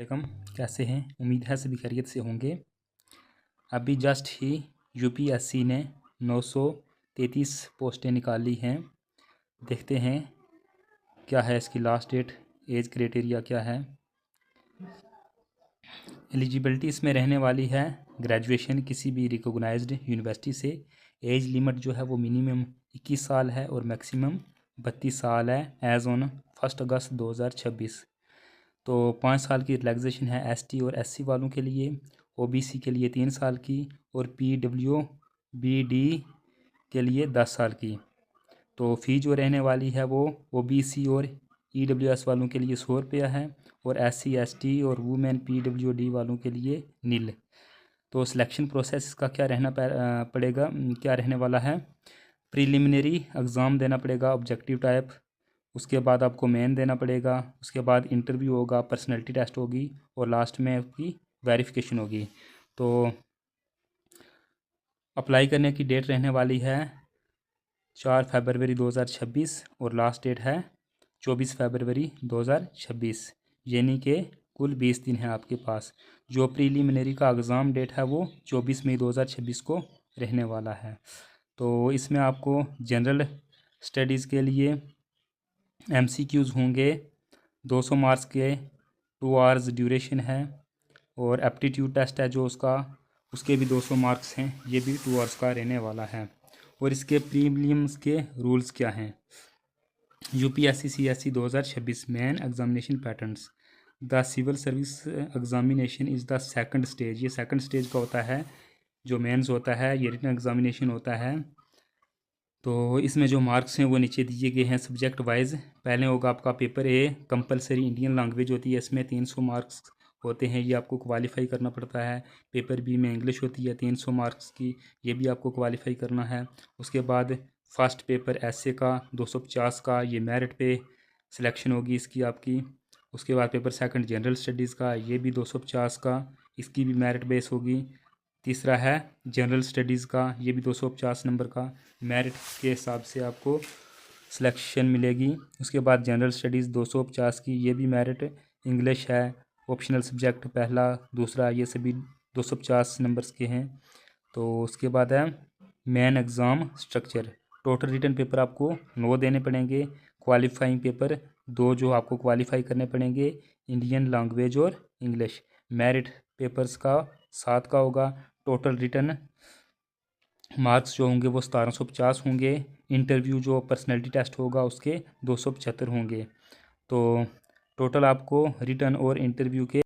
वालेकुम, कैसे हैं? उम्मीद है सभी खैरियत से होंगे। अभी जस्ट ही यूपीएससी ने 933 पोस्टें निकाली हैं। देखते हैं क्या है इसकी लास्ट डेट, एज क्राइटेरिया क्या है। एलिजिबिलिटी इसमें रहने वाली है ग्रेजुएशन किसी भी रिकॉग्नाइज्ड यूनिवर्सिटी से। एज लिमिट जो है वो मिनिमम 21 साल है और मैक्सिमम 32 साल है एज ऑन 1 अगस्त 2026। तो 5 साल की रिलैक्सेशन है एसटी और एससी वालों के लिए, ओबीसी के लिए 3 साल की और पीडब्ल्यूबीडी के लिए 10 साल की। तो फ़ी जो रहने वाली है वो ओबीसी और ईडब्ल्यूएस वालों के लिए 100 रुपया है और एससी एसटी और वुमेन पीडब्ल्यूडी वालों के लिए नील। तो सिलेक्शन प्रोसेस इसका क्या पड़ेगा, क्या रहने वाला है। प्रीलिमिनरी एग्ज़ाम देना पड़ेगा ऑब्जेक्टिव टाइप, उसके बाद आपको मेन देना पड़ेगा, उसके बाद इंटरव्यू होगा, पर्सनैलिटी टेस्ट होगी और लास्ट में आपकी वेरिफिकेशन होगी। तो अप्लाई करने की डेट रहने वाली है 4 फरवरी 2026 और लास्ट डेट है 24 फरवरी 2026, यानी कि कुल 20 दिन है आपके पास। जो प्रीलिमिनरी का एग्ज़ाम डेट है वो 24 मई 2026 को रहने वाला है। तो इसमें आपको जनरल स्टडीज़ के लिए एमसीक्यूज़ होंगे 200 मार्क्स के, 2 आवर्स ड्यूरेशन है और एप्टीट्यूड टेस्ट है जो उसके भी 200 मार्क्स हैं, ये भी 2 आवर्स का रहने वाला है। और इसके प्रीलिम्स के रूल्स क्या हैं। UPSC CSC 2026 main examination patterns. The civil service examination is the second stage. ये सेकंड स्टेज का होता है, जो मेंस होता है ये रिटन एग्जामिनेशन होता है। तो इसमें जो मार्क्स हैं वो नीचे दिए गए हैं सब्जेक्ट वाइज। पहले होगा आपका paper A, compulsory Indian language होती है, इसमें 300 मार्क्स होते हैं, ये आपको क्वालिफाई करना पड़ता है। पेपर बी में इंग्लिश होती है 300 मार्क्स की, ये भी आपको क्वालिफाई करना है। उसके बाद फर्स्ट पेपर ऐसे का 250 का, ये मेरिट पे सिलेक्शन होगी इसकी आपकी। उसके बाद पेपर सेकंड जनरल स्टडीज़ का, ये भी 250 का, इसकी भी मेरिट बेस होगी। तीसरा है जनरल स्टडीज़ का, ये भी 250 नंबर का, मेरिट के हिसाब से आपको सिलेक्शन मिलेगी। उसके बाद जनरल स्टडीज़ 250 की, ये भी मेरिट। इंग्लिश है ऑप्शनल सब्जेक्ट, पहला दूसरा, ये सभी 250 नंबर्स के हैं। तो उसके बाद है main exam structure. Total written paper आपको 9 देने पड़ेंगे, क्वालिफाइंग पेपर 2 जो आपको क्वालिफाई करने पड़ेंगे, इंडियन लैंग्वेज और इंग्लिश। मेरिट पेपर्स का 7 का होगा। टोटल रिटन मार्क्स जो होंगे वो 1750 होंगे। इंटरव्यू जो पर्सनैलिटी टेस्ट होगा उसके 275 होंगे। तो टोटल आपको रिटन और इंटरव्यू के